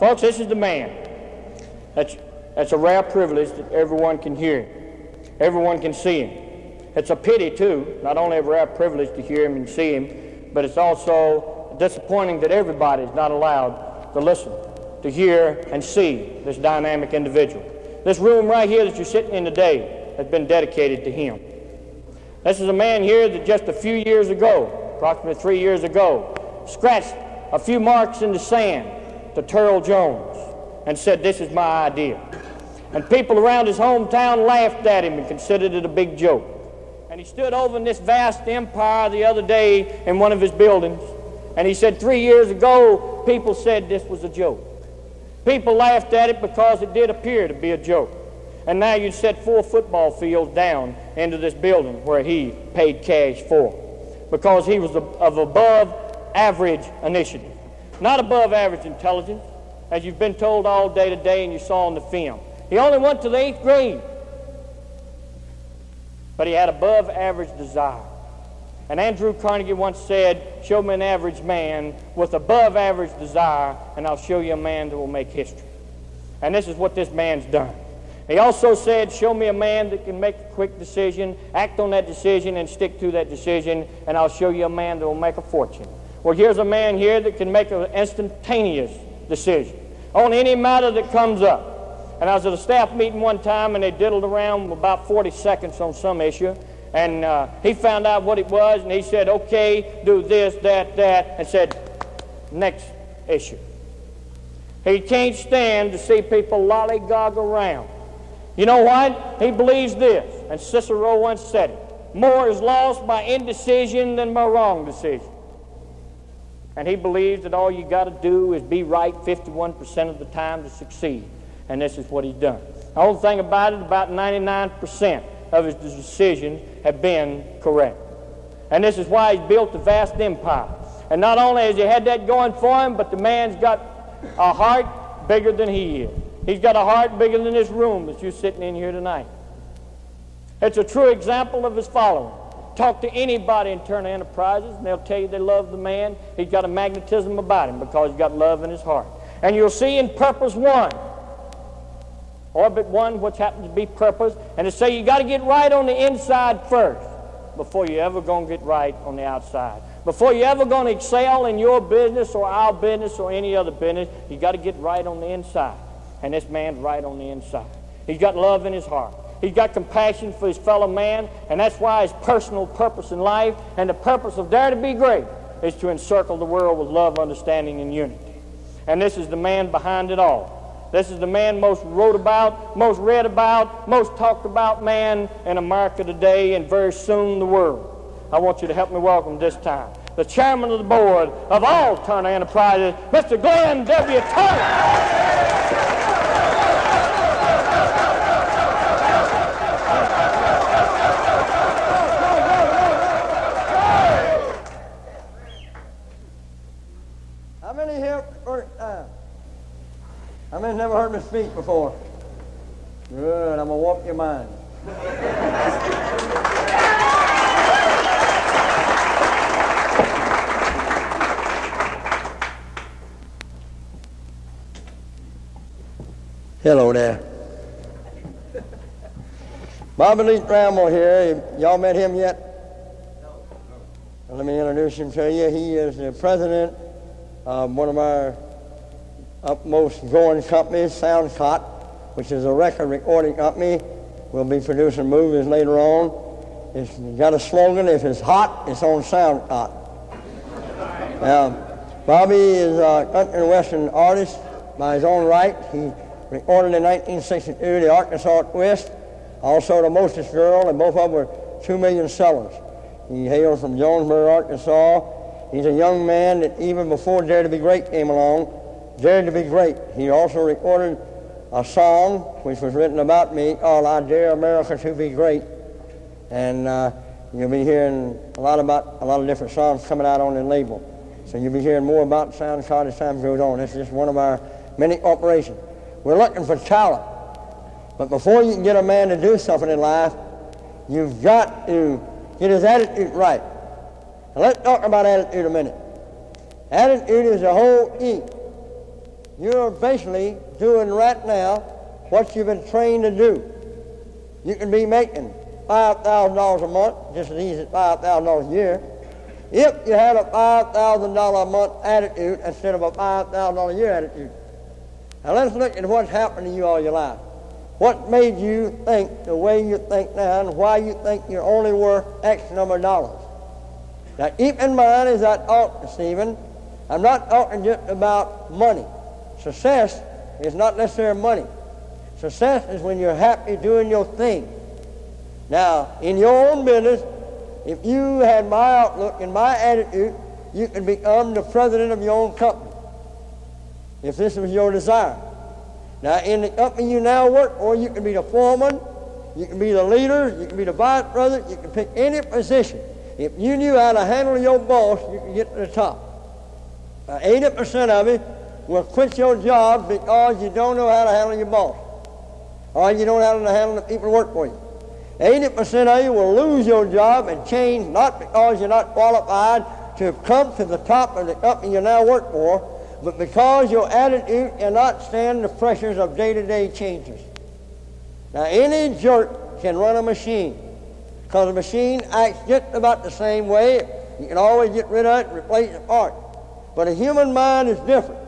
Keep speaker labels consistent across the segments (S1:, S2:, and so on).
S1: Folks, this is the man. That's a rare privilege that everyone can hear him. Everyone can see him. It's a pity, too, not only a rare privilege to hear him and see him, but it's also disappointing that everybody is not allowed to listen, to hear and see this dynamic individual. This room right here that you're sitting in today has been dedicated to him. This is a man here that just a few years ago, approximately 3 years ago, scratched a few marks in the sand to Turl Jones and said, "This is my idea." And people around his hometown laughed at him and considered it a big joke. And he stood over in this vast empire the other day in one of his buildings, and he said 3 years ago, people said this was a joke. People laughed at it because it did appear to be a joke. And now you'd set 4 football fields down into this building where he paid cash for, because he was of above average initiative. Not above average intelligence, as you've been told all day today and you saw in the film. He only went to the 8th grade. But he had above average desire. And Andrew Carnegie once said, "Show me an average man with above average desire, and I'll show you a man that will make history." And this is what this man's done. He also said, "Show me a man that can make a quick decision, act on that decision, and stick to that decision, and I'll show you a man that will make a fortune." Well, here's a man here that can make an instantaneous decision on any matter that comes up. And I was at a staff meeting one time, and they diddled around about 40 seconds on some issue, and he found out what it was, and he said, "Okay, do this, that, and said, "Next issue." He can't stand to see people lollygog around. You know what? He believes this, and Cicero once said it: "More is lost by indecision than by wrong decision." And he believes that all you got to do is be right 51% of the time to succeed. And this is what he's done. The whole thing about it, about 99% of his decisions have been correct. And this is why he's built a vast empire. And not only has he had that going for him, but the man's got a heart bigger than he is. He's got a heart bigger than this room that you're sitting in here tonight. It's a true example of his following. Talk to anybody in Turner Enterprises, and they'll tell you they love the man. He's got a magnetism about him because he's got love in his heart. And you'll see in Purpose 1, Orbit 1, which happens to be purpose, and it say you got to get right on the inside first before you ever going to get right on the outside. Before you ever going to excel in your business or our business or any other business, you got to get right on the inside. And this man's right on the inside. He's got love in his heart. He's got compassion for his fellow man, and that's why his personal purpose in life and the purpose of Dare to Be Great is to encircle the world with love, understanding, and unity. And this is the man behind it all. This is the man most wrote about, most read about, most talked about man in America today, and very soon the world. I want you to help me welcome this time the chairman of the board of all Turner Enterprises, Mr. Glenn W. Turner.
S2: How many here first time? How many never heard me speak before? Good, I'm going to warp your mind. Hello there. Bobby Lee Bramble here. Y'all met him yet? No. Let me introduce him to you. He is the president of one of our upmost growing companies, Souncot, which is a record recording company. We'll be producing movies later on. It's got a slogan: "If it's hot, it's on Souncot." Bobby is a country and western artist by his own right. He recorded in 1962 the Arkansas Twist, also the Moses Girl, and both of them were 2 million sellers. He hails from Jonesboro, Arkansas. He's a young man that even before Dare to Be Great came along, dared to be great. He also recorded a song which was written about me called "I Dare America to Be Great." And you'll be hearing a lot of different songs coming out on the label. So you'll be hearing more about Souncot as time goes on. It's just one of our many operations. We're looking for talent. But before you can get a man to do something in life, you've got to get his attitude right. Now let's talk about attitude a minute. Attitude is the whole key you're basically doing right now what you've been trained to do. You can be making $5,000 a month, just as easy as $5,000 a year, if you had a $5,000 a month attitude instead of a $5,000 a year attitude. Now let's look at what's happened to you all your life. What made you think the way you think now, and why you think you're only worth X number of dollars? Now keep in mind as I talk to Stephen, I'm not talking just about money. Success is not necessarily money. Success is when you're happy doing your thing. Now, in your own business, if you had my outlook and my attitude, you could become the president of your own company, if this was your desire. Now, in the company you now work for, you can be the foreman, you can be the leader, you can be the vice president, you can pick any position. If you knew how to handle your boss, you could get to the top. 80% of you will quit your job because you don't know how to handle your boss, or you don't know how to handle the people who work for you. 80% of you will lose your job and change, not because you're not qualified to come to the top of the company you now work for, but because your attitude cannot stand the pressures of day-to-day changes. Now, any jerk can run a machine, because a machine acts just about the same way. You can always get rid of it and replace the part. But a human mind is different,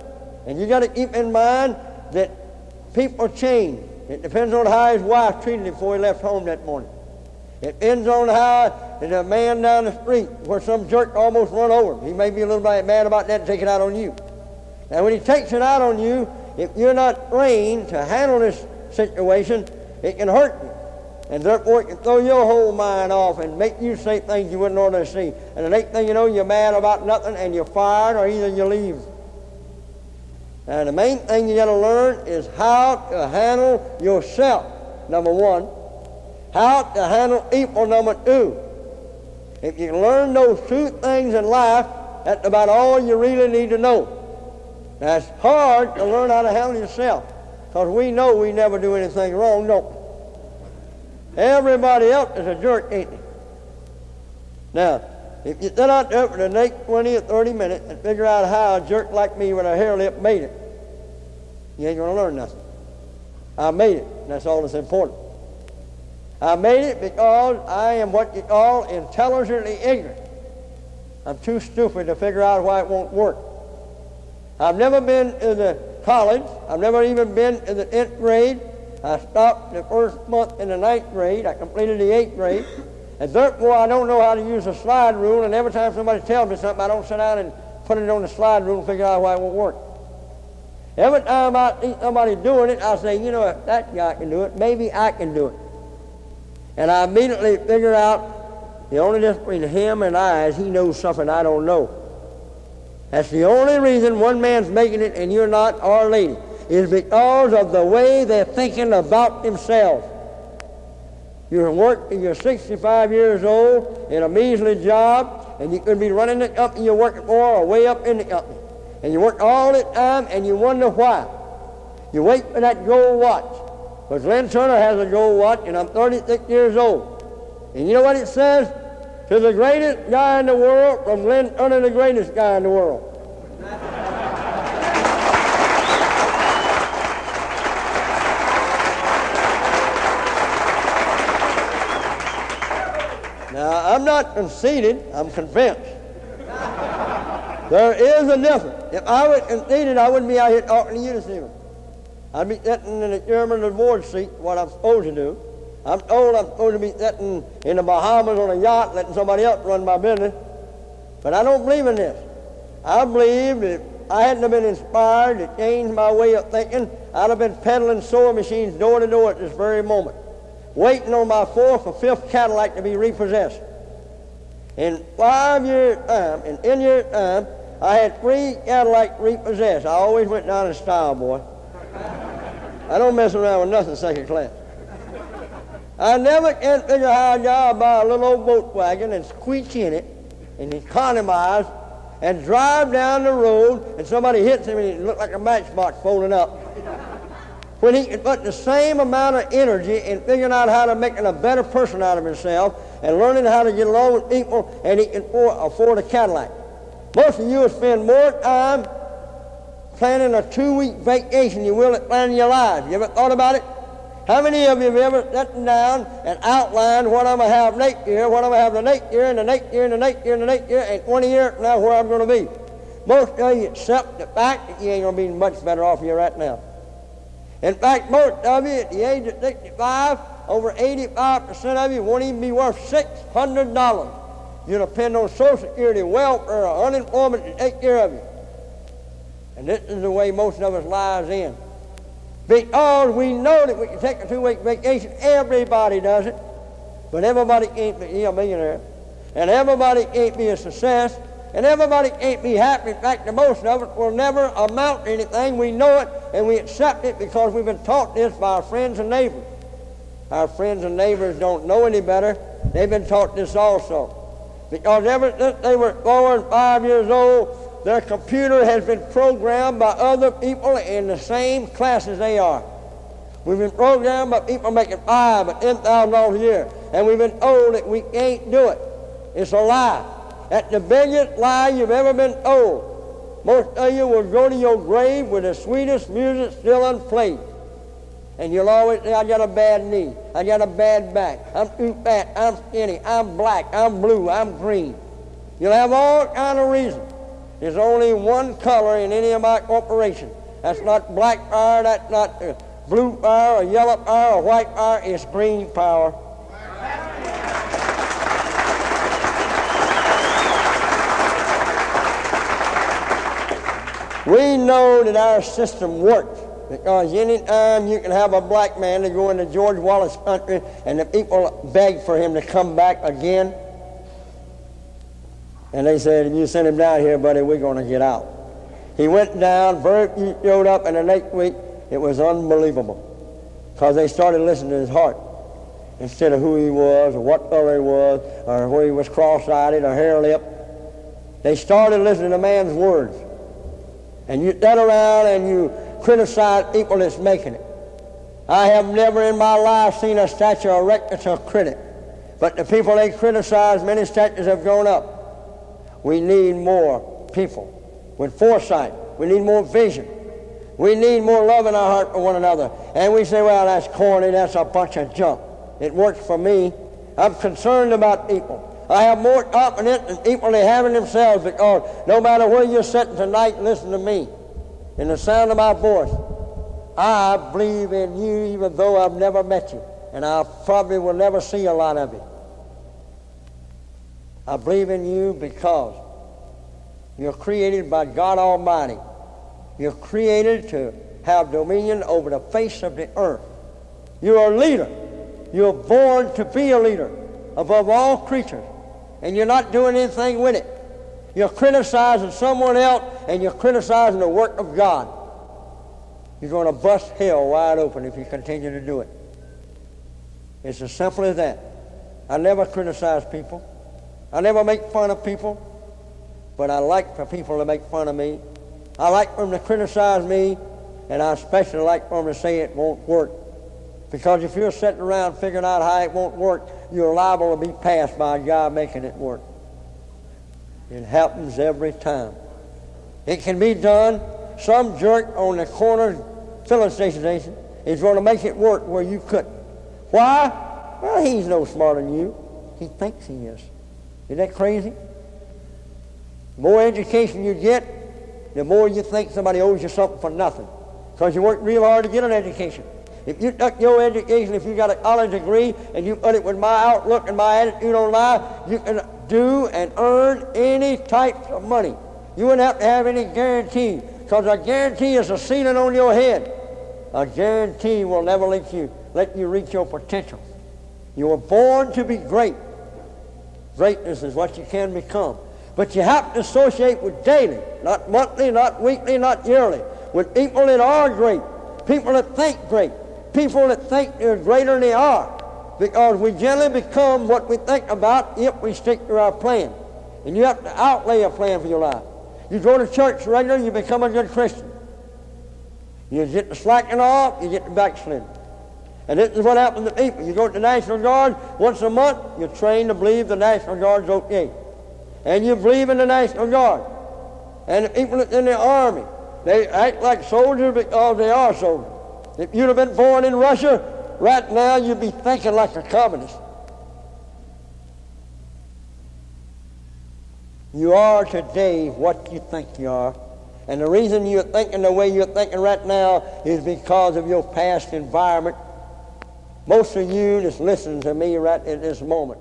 S2: and you got to keep in mind that people change. It depends on how his wife treated him before he left home that morning. It depends on how there's a man down the street where some jerk almost run over him. He may be a little bit mad about that and take it out on you. Now, when he takes it out on you, if you're not trained to handle this situation, it can hurt you. And therefore, it can throw your whole mind off and make you say things you wouldn't ordinarily see. And the next thing you know, you're mad about nothing and you're fired, or either you leave. Now, the main thing you got to learn is how to handle yourself, number one. How to handle people, number two. If you can learn those two things in life, that's about all you really need to know. Now, it's hard to learn how to handle yourself, because we know we never do anything wrong, don't we? Everybody else is a jerk, ain't they? Now, if you sit out there for the next 20 or 30 minutes and figure out how a jerk like me with a hair lip made it, you ain't going to learn nothing. I made it, and that's all that's important. I made it because I am what you call intelligently ignorant. I'm too stupid to figure out why it won't work. I've never been to the college. I've never even been to the 10th grade. I stopped the first month in the 9th grade. I completed the 8th grade. And therefore, I don't know how to use a slide rule. And every time somebody tells me something, I don't sit down and put it on the slide rule and figure out why it won't work. Every time I see somebody doing it, I say, you know, if that guy can do it, maybe I can do it. And I immediately figure out the only difference between him and I is he knows something I don't know. That's the only reason one man's making it and you're not, or lady, is because of the way they're thinking about themselves. You can work till you're 65 years old in a measly job, and you could be running the company you're working for or way up in the company. And you work all the time and you wonder why. You wait for that gold watch. Because Lynn Turner has a gold watch, and I'm 36 years old. And you know what it says? To the greatest guy in the world, from Lynn Turner, the greatest guy in the world. Now, I'm not conceited, I'm convinced. There is a difference. If I was conceited, I wouldn't be out here talking to you this evening. I'd be sitting in the chairman of the board seat, what I'm supposed to do. I'm told I'm supposed to be sitting in the Bahamas on a yacht, letting somebody else run my business. But I don't believe in this. I believe that if I hadn't been inspired to change my way of thinking, I'd have been peddling sewing machines door to door at this very moment, waiting on my 4th or 5th Cadillac to be repossessed. In 5 years' time, in 10 years' time, I had 3 Cadillacs repossessed. I always went down in style, boy. I don't mess around with nothing second class. I never can figure how a guy will buy a little old boat wagon and squeak in it and economize and drive down the road and somebody hits him and he looks like a matchbox folding up. When he can put the same amount of energy in figuring out how to make a better person out of himself and learning how to get along with people, and he can afford a Cadillac. Most of you will spend more time planning a 2-week vacation you will at planning your life. You ever thought about it? How many of you have ever sat down and outlined what I'm going to have next year, what I'm going to have the next year, and the next year, and the next year, and the next year, and 20 years from now where I'm going to be? Most of you accept the fact that you ain't going to be much better off here right now. In fact, most of you at the age of 65, over 85% of you won't even be worth $600. You depend on Social Security, welfare, or unemployment to take care of you. And this is the way most of us lives in. Because we know that we can take a 2-week vacation, everybody does it. But everybody can't be a millionaire. And everybody can't be a success. And everybody can't be happy. In fact, the most of it will never amount to anything. We know it and we accept it because we've been taught this by our friends and neighbors. Our friends and neighbors don't know any better. They've been taught this also. Because ever since they were 4 and 5 years old, their computer has been programmed by other people in the same class as they are. We've been programmed by people making $5,000 and $10,000 a year. And we've been told that we can't do it. It's a lie. That's the biggest lie you've ever been told. Most of you will go to your grave with the sweetest music still unplayed. And you'll always say, I got a bad knee, I got a bad back, I'm too fat, I'm skinny, I'm black, I'm blue, I'm green. You'll have all kind of reasons. There's only one color in any of my corporations. That's not black power, that's not blue power, or yellow power, or white power, it's green power. We know that our system works because any time you can have a black man to go into George Wallace's country and the people beg for him to come back again, and they said, if you send him down here, buddy, we're going to get out. He went down, very few showed up, and the next week it was unbelievable because they started listening to his heart instead of who he was or what color he was or where he was cross-eyed or hair-lipped. They started listening to man's words. And you sit around and you criticize people that's making it. I have never in my life seen a statue erected to a critic. But the people they criticize, many statues have gone up. We need more people with foresight. We need more vision. We need more love in our heart for one another. And we say, well, that's corny, that's a bunch of junk. It works for me. I'm concerned about people. I have more confidence in people they have in themselves because no matter where you're sitting tonight, listen to me. In the sound of my voice, I believe in you even though I've never met you. And I probably will never see a lot of you. I believe in you because you're created by God Almighty. You're created to have dominion over the face of the earth. You're a leader. You're born to be a leader above all creatures. And you're not doing anything with it. You're criticizing someone else and you're criticizing the work of God. You're going to bust hell wide open if you continue to do it. It's as simple as that. I never criticize people. I never make fun of people. But I like for people to make fun of me. I like for them to criticize me, and I especially like for them to say it won't work. Because if you're sitting around figuring out how it won't work, you're liable to be passed by a guy making it work. It happens every time. It can be done. Some jerk on the corner filling station is going to make it work where you couldn't. Why? Well, he's no smarter than you. He thinks he is. Isn't that crazy? The more education you get, the more you think somebody owes you something for nothing. Because you worked real hard to get an education. If you took your education, if you got a college degree, and you put it with my outlook and my attitude on life, you can do and earn any type of money. You wouldn't have to have any guarantee, because a guarantee is a ceiling on your head. A guarantee will never let you reach your potential. You were born to be great. Greatness is what you can become. But you have to associate with daily, not monthly, not weekly, not yearly, with people that are great, people that think great, people that think they're greater than they are. Because we generally become what we think about if we stick to our plan. And you have to outlay a plan for your life. You go to church regularly, you become a good Christian. You get the slacking off, you get the backsliding. And this is what happens to people. You go to the National Guard once a month, you're trained to believe the National Guard's okay. And you believe in the National Guard. And the people that's in the Army, They act like soldiers because they are soldiers. If you'd have been born in Russia, right now you'd be thinking like a communist. You are today what you think you are. And the reason you're thinking the way you're thinking right now is because of your past environment. Most of you that's listening to me right at this moment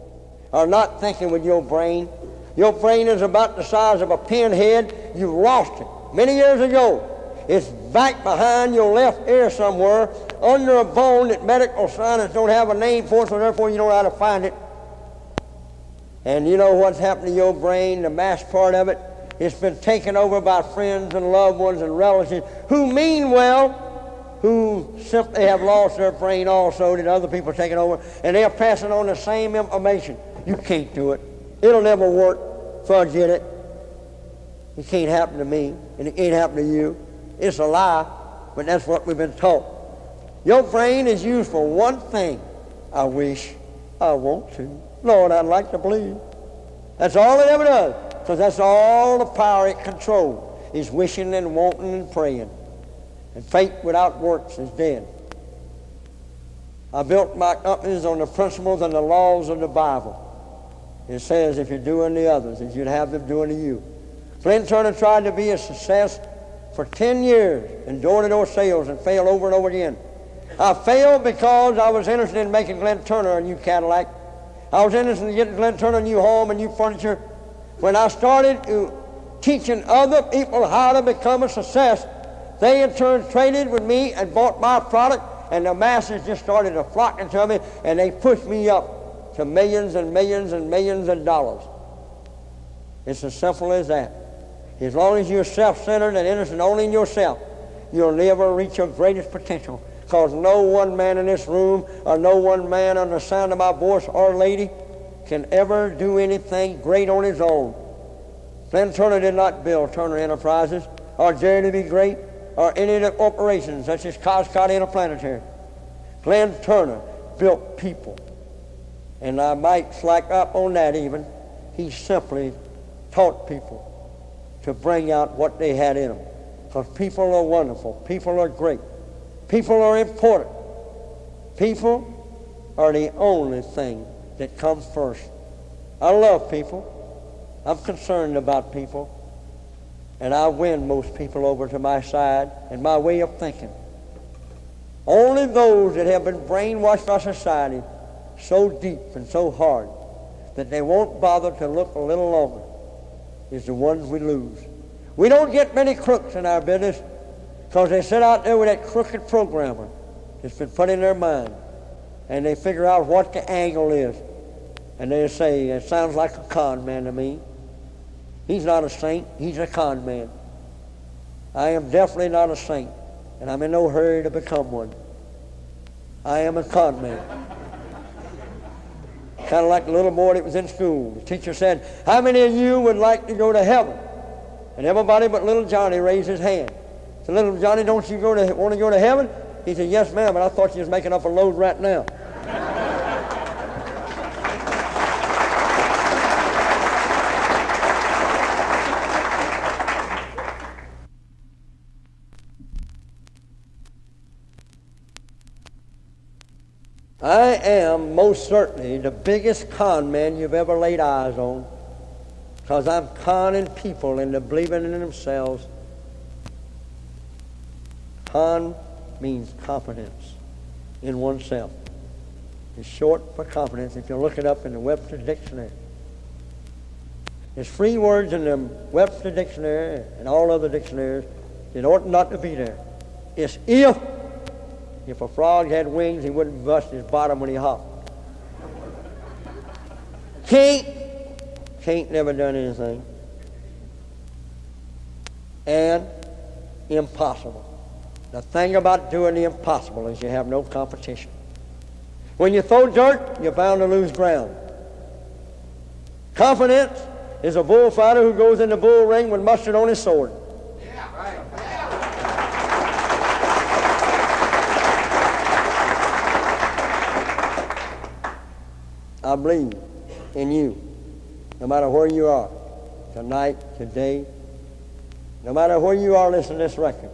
S2: are not thinking with your brain. Your brain is about the size of a pinhead. You lost it many years ago. It's back behind your left ear somewhere, under a bone that medical scientists don't have a name for, so therefore you don't know how to find it. And you know what's happened to your brain, the mass part of it? It's been taken over by friends and loved ones and relatives who mean well, who simply have lost their brain also, that other people are taking over, and they're passing on the same information. You can't do it. It'll never work. Forget it. It can't happen to me, and it can't happen to you. It's a lie, but that's what we've been taught. Your brain is used for one thing. I wish, I want to. Lord, I'd like to believe. That's all it ever does, because that's all the power it controls, is wishing and wanting and praying. And faith without works is dead. I built my companies on the principles and the laws of the Bible. It says if you're doing to others, as you'd have them doing to you. Flint Turner tried to be a success for 10 years in door-to-door sales and failed over and over again. I failed because I was interested in making Glenn Turner a new Cadillac. I was interested in getting Glenn Turner a new home and new furniture. When I started teaching other people how to become a success, they in turn traded with me and bought my product, and the masses just started to flock into me, and they pushed me up to millions and millions and millions of dollars. It's as simple as that. As long as you're self-centered and interested only in yourself, you'll never reach your greatest potential, because no one man in this room or no one man on the sound of my voice or lady can ever do anything great on his own. Glenn Turner did not build Turner Enterprises or Dare to Be Great or any of the corporations such as Koscot Interplanetary. Glenn Turner built people. And I might slack up on that even. He simply taught people to bring out what they had in them. Because people are wonderful. People are great. People are important. People are the only thing that comes first. I love people. I'm concerned about people. And I win most people over to my side and my way of thinking. Only those that have been brainwashed by society so deep and so hard that they won't bother to look a little longer is the ones we lose. We don't get many crooks in our business because they sit out there with that crooked programmer that's been put in their mind, and they figure out what the angle is, and they say, it sounds like a con man to me. He's not a saint, he's a con man. I am definitely not a saint, and I'm in no hurry to become one. I am a con man. Kind of like the little boy that was in school. The teacher said, how many of you would like to go to heaven? And everybody but little Johnny raised his hand. So little Johnny, don't you want to go to heaven? He said, yes, ma'am, but I thought you was making up a load right now. I am most certainly the biggest con man you've ever laid eyes on, because I'm conning people into believing in themselves. Con means confidence in oneself. It's short for confidence if you look it up in the Webster Dictionary. There's 3 words in the Webster Dictionary and all other dictionaries that ought not to be there. It's if. If a frog had wings, he wouldn't bust his bottom when he hopped. Can't never done anything. And impossible. The thing about doing the impossible is you have no competition. When you throw dirt, you're bound to lose ground. Confidence is a bullfighter who goes in the bull ring with mustard on his sword.
S3: Yeah, right.
S2: I believe in you, no matter where you are, tonight, today, no matter where you are listening to this record,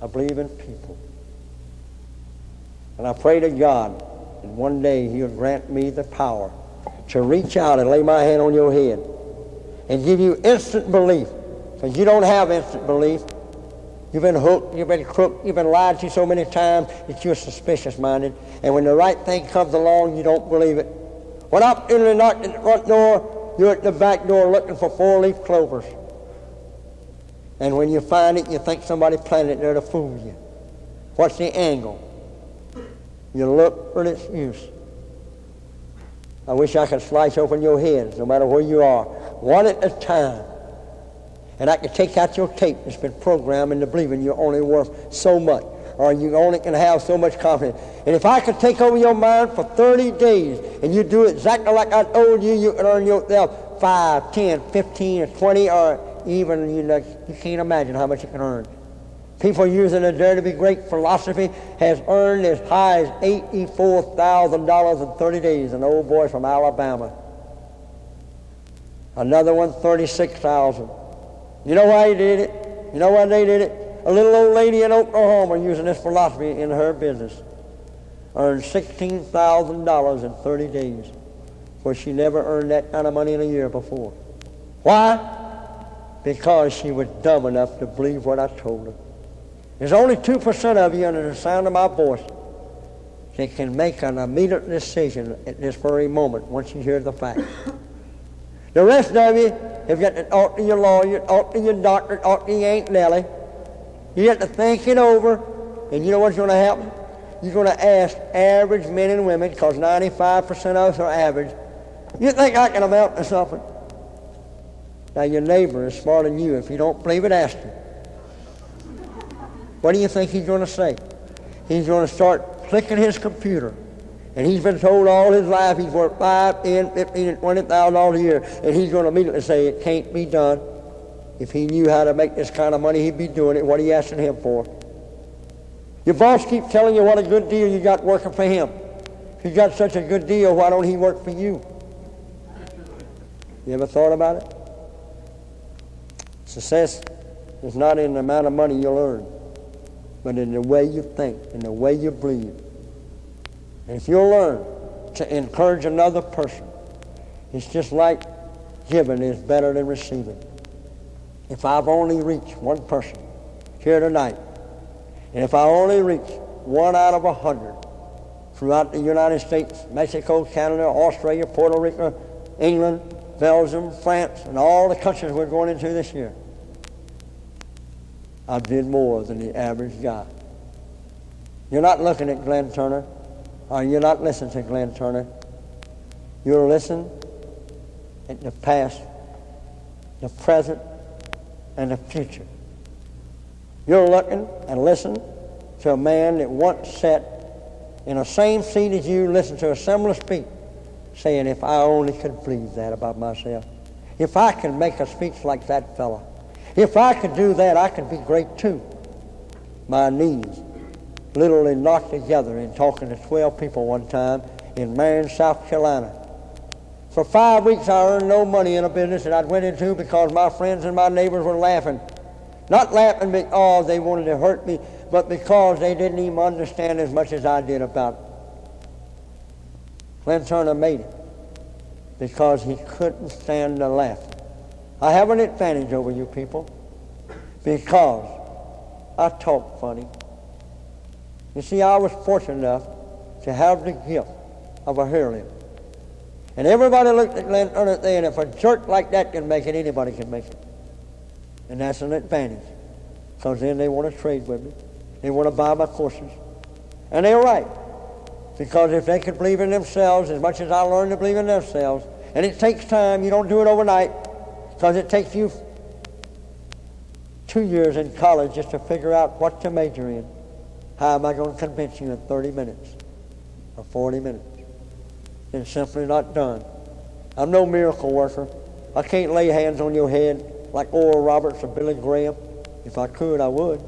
S2: I believe in people. And I pray to God that one day He'll grant me the power to reach out and lay my hand on your head and give you instant belief, because you don't have instant belief. You've been hooked, you've been crooked, you've been lied to so many times that you're suspicious-minded. And when the right thing comes along, you don't believe it. When I knocked at the front door, you're at the back door looking for four-leaf clovers. And when you find it, you think somebody planted it there to fool you. What's the angle? You look for its use. I wish I could slice open your heads, no matter where you are, one at a time. And I could take out your tape that's been programmed into believing you're only worth so much, or you only can have so much confidence. And if I could take over your mind for 30 days, and you do exactly like I told you, you can earn yourself 5, 10, 15, or 20, or even, you can't imagine how much you can earn. People using the Dare to Be Great philosophy has earned as high as $84,000 in 30 days, an old boy from Alabama. Another one, $36,000. You know why he did it? You know why they did it? A little old lady in Oklahoma using this philosophy in her business earned $16,000 in 30 days, where she never earned that kind of money in a year before. Why? Because she was dumb enough to believe what I told her. There's only 2% of you under the sound of my voice that can make an immediate decision at this very moment once you hear the facts. The rest of you have got to talk to your lawyer, talk to your doctor, talk to your Aunt Nellie. You have to think it over, and you know what's going to happen? You're going to ask average men and women, because 95% of us are average, you think I can amount to something? Now your neighbor is smarter than you. If you don't believe it, ask him. What do you think he's going to say? He's going to start clicking his computer. And he's been told all his life he's worth $5, $10, $15, and $20,000 a year. And he's going to immediately say it can't be done. If he knew how to make this kind of money, he'd be doing it. What are you asking him for? Your boss keeps telling you what a good deal you got working for him. If you got such a good deal, why don't he work for you? You ever thought about it? Success is not in the amount of money you'll earn, but in the way you think, in the way you believe. And if you'll learn to encourage another person, it's just like giving is better than receiving. If I've only reached one person here tonight, and if I only reach 1 out of 100 throughout the United States, Mexico, Canada, Australia, Puerto Rico, England, Belgium, France, and all the countries we're going into this year, I did more than the average guy. You're not looking at Glenn Turner, or you're not listening to Glenn Turner. You're listening at the past, the present, and the future. You're looking and listening to a man that once sat in the same seat as you, listened to a similar speech, saying, if I only could believe that about myself. If I could make a speech like that fella. If I could do that, I could be great too. My knees literally knocked together in talking to 12 people one time in Marion, South Carolina. For 5 weeks I earned no money in a business that I went into because my friends and my neighbors were laughing. Not laughing because they wanted to hurt me, but because they didn't even understand as much as I did about it. Glenn Turner made it because he couldn't stand the laughing. I have an advantage over you people because I talk funny. You see, I was fortunate enough to have the gift of a hair lip. And everybody looked at Glenn Turner and if a jerk like that can make it, anybody can make it. And that's an advantage, because then they want to trade with me. They want to buy my courses. And they're right, because if they could believe in themselves as much as I learned to believe in themselves, and it takes time, you don't do it overnight, because it takes you 2 years in college just to figure out what to major in. How am I going to convince you in 30 minutes or 40 minutes? It's simply not done. I'm no miracle worker. I can't lay hands on your head like Oral Roberts or Billy Graham. If I could, I would.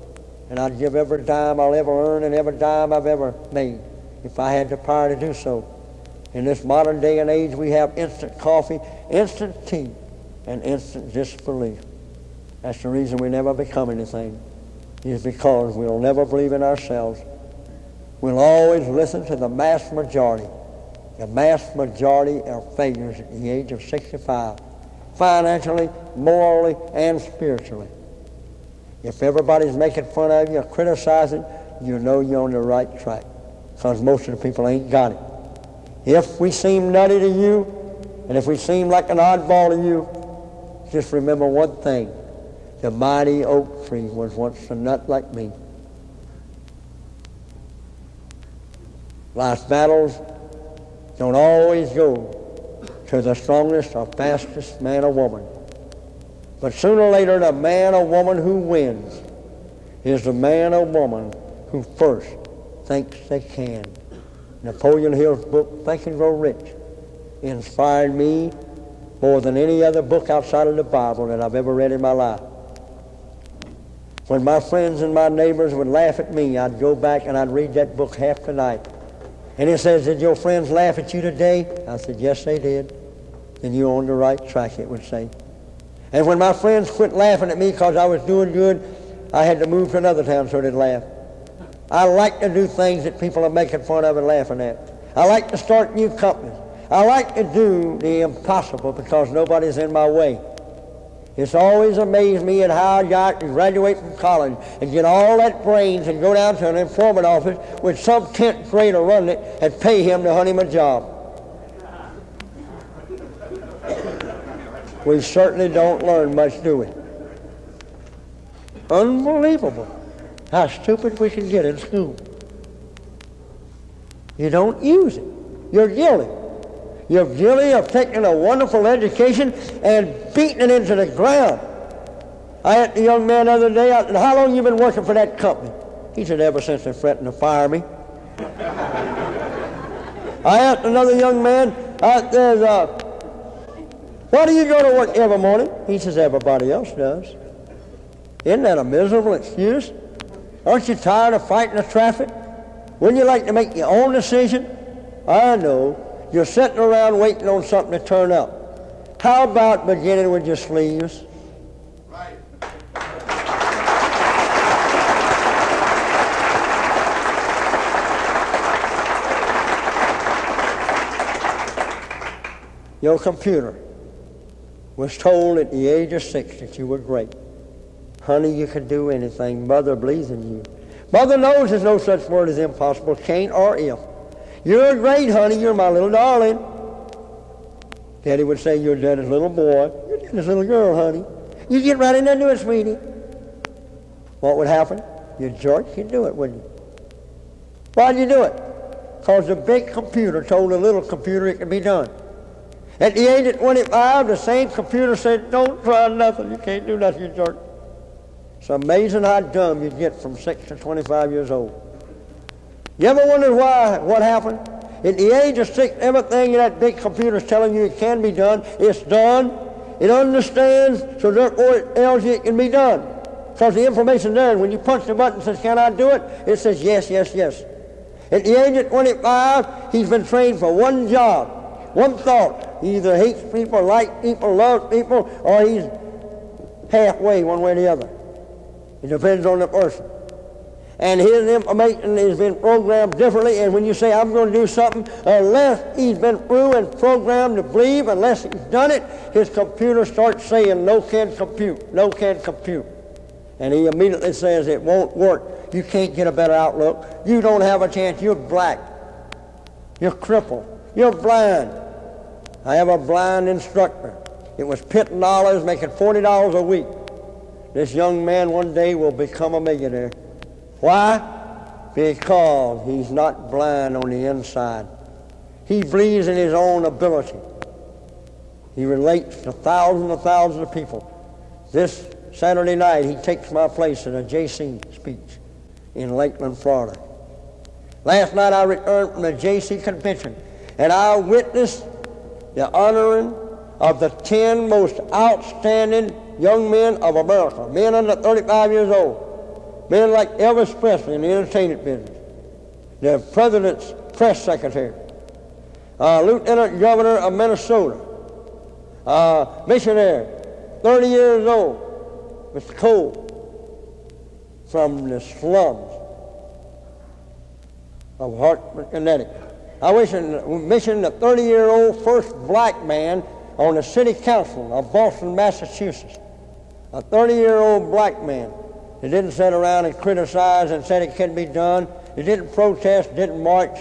S2: And I'd give every dime I'll ever earn and every dime I've ever made if I had the power to do so. In this modern day and age, we have instant coffee, instant tea, and instant disbelief. That's the reason we never become anything, is because we'll never believe in ourselves. We'll always listen to the mass majority. The mass majority are failures at the age of 65, financially, morally, and spiritually. If everybody's making fun of you or criticizing, you know you're on the right track, because most of the people ain't got it. If we seem nutty to you, and if we seem like an oddball to you, just remember one thing. The mighty oak tree was once a nut like me. Life's battles don't always go to the strongest or fastest man or woman. But sooner or later, the man or woman who wins is the man or woman who first thinks they can. Napoleon Hill's book, Think and Grow Rich, inspired me more than any other book outside of the Bible that I've ever read in my life. When my friends and my neighbors would laugh at me, I'd go back and I'd read that book half the night. And it says, did your friends laugh at you today? I said, yes, they did. Then you're on the right track, it would say. And when my friends quit laughing at me because I was doing good, I had to move to another town so they'd laugh. I like to do things that people are making fun of and laughing at. I like to start new companies. I like to do the impossible because nobody's in my way. It's always amazed me at how I got to graduate from college and get all that brains and go down to an employment office with some 10th grader running it and pay him to hunt him a job. We certainly don't learn much, do we? Unbelievable how stupid we can get in school. You don't use it. You're guilty. You're guilty of taking a wonderful education and beating it into the ground. I asked a young man the other day, I said, how long have you been working for that company? He said, ever since they threatened to fire me. I asked another young man, I said, why do you go to work every morning? He says, everybody else does. Isn't that a miserable excuse? Aren't you tired of fighting the traffic? Wouldn't you like to make your own decision? I know. You're sitting around waiting on something to turn up. How about beginning with your sleeves? Right. Your computer was told at the age of 6 that you were great. Honey, you can do anything. Mother believes in you. Mother knows there's no such word as impossible, can't or if. You're great, honey. You're my little darling. Daddy would say, you're daddy's little boy. You're daddy's little girl, honey. You get right in there and do it, sweetie. What would happen? You'd jerk, you'd do it, wouldn't you? Why'd you do it? Because the big computer told the little computer it could be done. At the age of 25, the same computer said, don't try nothing. You can't do nothing, you jerk. It's amazing how dumb you get from 6 to 25 years old. You ever wondered what happened? At the age of 6, everything in that big computer is telling you it can be done. It's done. It understands, so therefore it tells you it can be done. Because the information's there, and when you punch the button and says, can I do it? It says, yes, yes, yes. At the age of 25, he's been trained for one job, one thought. He either hates people, likes people, loves people, or he's halfway one way or the other. It depends on the person. And his information has been programmed differently, and when you say, I'm going to do something, unless he's been through and programmed to believe, unless he's done it, his computer starts saying, no can compute, no can compute. And he immediately says, it won't work. You can't get a better outlook. You don't have a chance. You're black. You're crippled. You're blind. I have a blind instructor. It was pitting dollars, making $40 a week. This young man one day will become a millionaire. Why? Because he's not blind on the inside. He believes in his own ability. He relates to thousands and thousands of people. This Saturday night, he takes my place at a JC speech in Lakeland, Florida. Last night, I returned from the JC convention, and I witnessed the honoring of the 10 most outstanding young men of America, men under 35 years old. Men like Elvis Presley in the entertainment business, the president's press secretary, lieutenant governor of Minnesota, missionary, 30 years old, with coal from the slums of Hartford, Connecticut. I was mentioned the 30-year-old first black man on the city council of Boston, Massachusetts. A 30-year-old black man that didn't sit around and criticize and said it couldn't be done. He didn't protest, didn't march,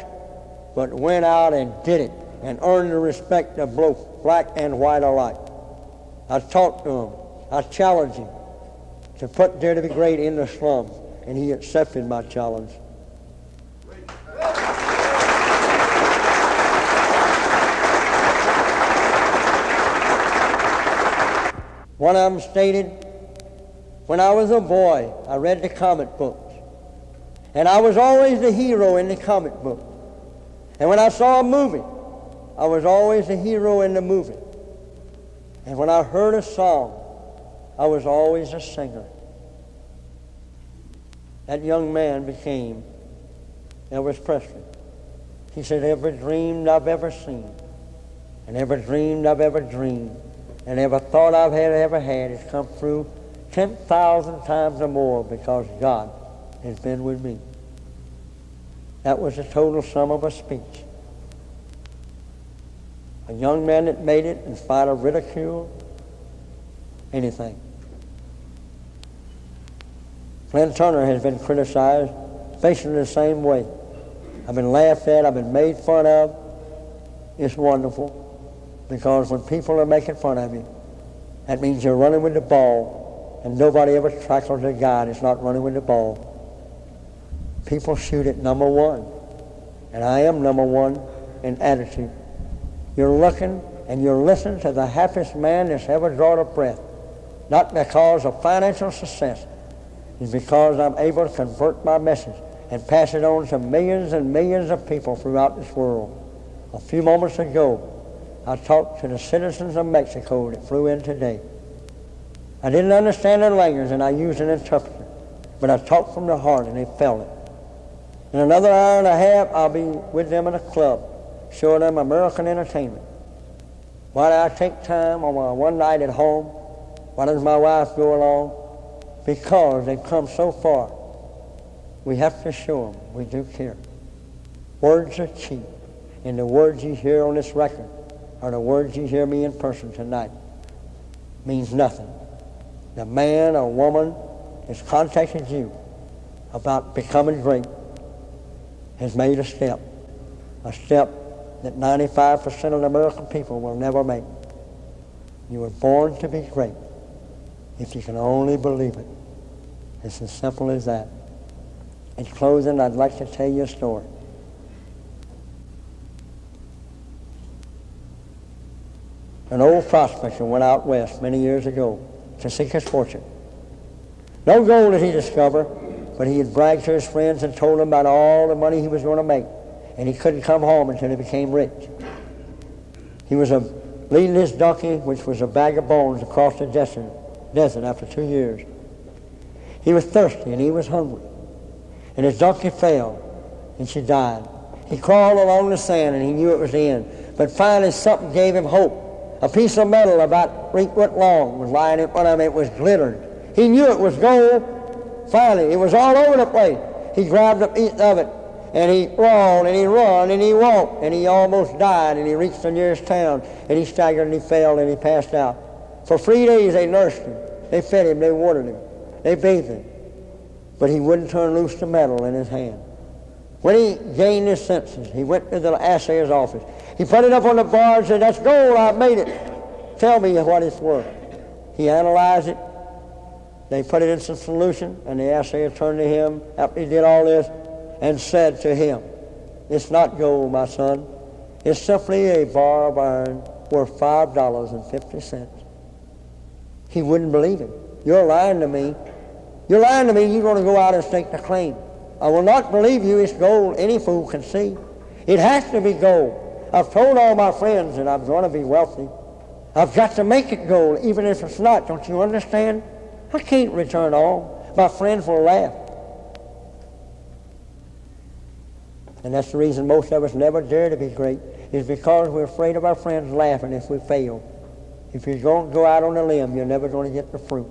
S2: but went out and did it and earned the respect of both black and white alike. I talked to him. I challenged him to put Dare to Be Great in the slums, and he accepted my challenge. One of them stated, when I was a boy, I read the comic books, and I was always the hero in the comic book. And when I saw a movie, I was always the hero in the movie. And when I heard a song, I was always a singer. That young man became Elvis Presley. He said, every dream I've ever seen, and every dream I've ever dreamed, and every thought I've ever had has come through 10,000 times or more because God has been with me. That was the total sum of a speech. A young man that made it in spite of ridicule, anything. Flynn Turner has been criticized basically the same way. I've been laughed at, I've been made fun of. It's wonderful, because when people are making fun of you, that means you're running with the ball, and nobody ever tackles a guy that's not running with the ball. People shoot at number one, and I am number one in attitude. You're looking and you're listening to the happiest man that's ever drawn a breath, not because of financial success. It's because I'm able to convert my message and pass it on to millions and millions of people throughout this world. A few moments ago, I talked to the citizens of Mexico that flew in today. I didn't understand their language, and I used an interpreter, but I talked from the heart, and they felt it. In another hour and a half, I'll be with them in a club, showing them American entertainment. Why do I take time on my one night at home? Why does my wife go along? Because they've come so far. We have to show them we do care. Words are cheap, and the words you hear on this record are the words you hear me in person tonight. Means nothing. The man or woman that's contacted you about becoming great has made a step that 95% of the American people will never make. You were born to be great if you can only believe it. It's as simple as that. In closing, I'd like to tell you a story. An old prospector went out west many years ago to seek his fortune. No gold did he discover, but he had bragged to his friends and told them about all the money he was going to make, and he couldn't come home until he became rich. He was leading his donkey, which was a bag of bones, across the desert after 2 years. He was thirsty and he was hungry, and his donkey fell, and she died. He crawled along the sand, and he knew it was the end. But finally something gave him hope. A piece of metal about 3 foot long was lying in front of him. It was glittering. He knew it was gold. Finally, it was all over the place. He grabbed a piece of it, and he crawled, and he run, and he walked, and he almost died, and he reached the nearest town, and he staggered, and he fell, and he passed out. For 3 days they nursed him. They fed him, they watered him, they bathed him. But he wouldn't turn loose the metal in his hand. When he gained his senses, he went to the assayer's office. He put it up on the bar and said, "That's gold, I made it. Tell me what it's worth." He analyzed it. They put it in some solution, and the assayer turned to him after he did all this and said to him, "It's not gold, my son. It's simply a bar of iron worth $5.50. He wouldn't believe him. "You're lying to me. You're lying to me. You're going to go out and stake the claim." "I will not believe you. It's gold. Any fool can see. It has to be gold. I've told all my friends that I'm going to be wealthy. I've got to make it gold, even if it's not. Don't you understand? I can't return all. My friends will laugh." And that's the reason most of us never dare to be great, is because we're afraid of our friends laughing if we fail. If you're going to go out on a limb, you're never going to get the fruit.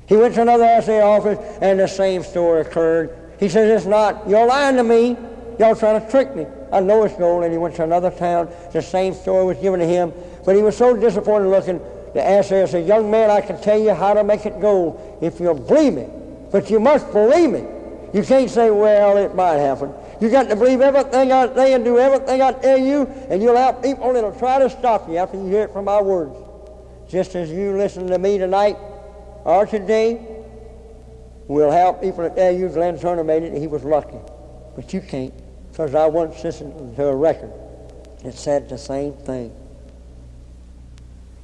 S2: He went to another assay office, and the same story occurred. He says, it's not. You're lying to me. Y'all trying to trick me. I know it's gold. And he went to another town. The same story was given to him. But he was so disappointed looking, the assayer said, young man, I can tell you how to make it gold if you'll believe me. But you must believe me. You can't say, well, it might happen. You got to believe everything I say and do everything I tell you, and you'll have people that'll try to stop you after you hear it from my words. Just as you listen to me tonight or today, we'll have people that tell you Glenn Turner made it and he was lucky. But you can't, because I once listened to a record that said the same thing.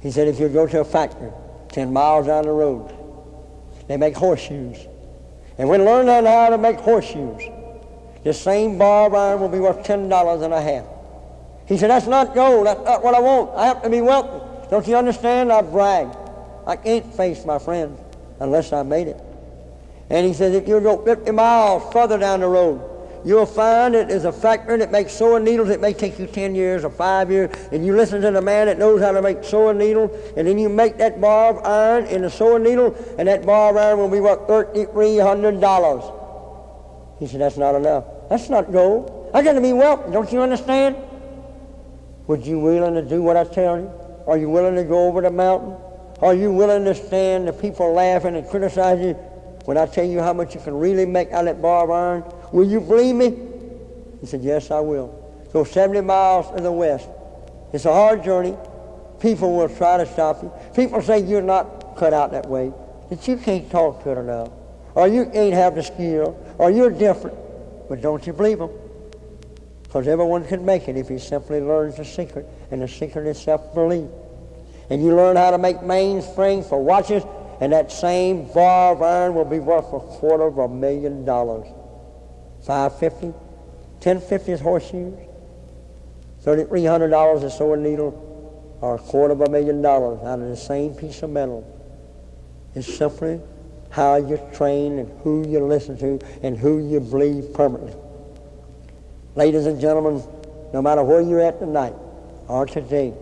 S2: He said if you go to a factory 10 miles down the road, they make horseshoes. And when learn how to make horseshoes, this same bar of iron will be worth $10 and a half. He said, that's not gold. That's not what I want. I have to be wealthy. Don't you understand? I brag. I can't face my friends unless I made it. And he says, if you go 50 miles further down the road, you'll find it is a factory that makes sewing needles. It may take you 10 years or 5 years, and you listen to the man that knows how to make sewing needles, and then you make that bar of iron in the sewing needle, and that bar of iron will be worth $3,300. He said, that's not enough. That's not gold. I got to be wealthy. Don't you understand? Would you willing to do what I tell you? Are you willing to go over the mountain? Are you willing to stand the people laughing and criticize you when I tell you how much you can really make out of that bar of iron? Will you believe me? He said, yes, I will. Go 70 miles to the west. It's a hard journey. People will try to stop you. People say you're not cut out that way, that you can't talk to it enough, or you ain't have the skill, or you're different. But don't you believe them? Because everyone can make it if he simply learns the secret, and the secret is self-belief. And you learn how to make mainsprings for watches, and that same bar of iron will be worth $250,000. $550, $1050 horseshoes, $3,300 a sewing needle, or $250,000 out of the same piece of metal. It's simply how you train and who you listen to and who you believe permanently. Ladies and gentlemen, no matter where you're at tonight or today,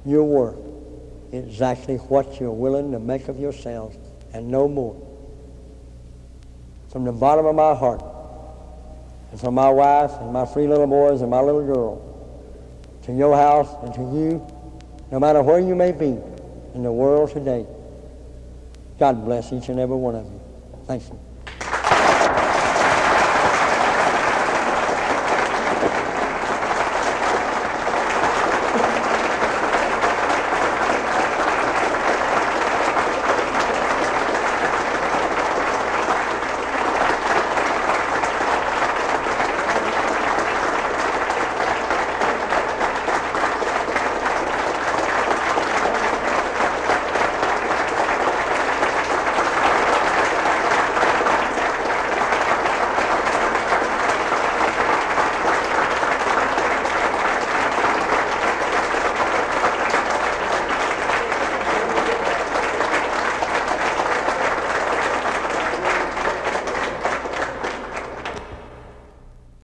S2: you're worth exactly what you're willing to make of yourselves and no more. From the bottom of my heart, and from my wife and my 3 little boys and my little girl, to your house and to you, no matter where you may be in the world today, God bless each and every one of you. Thank you.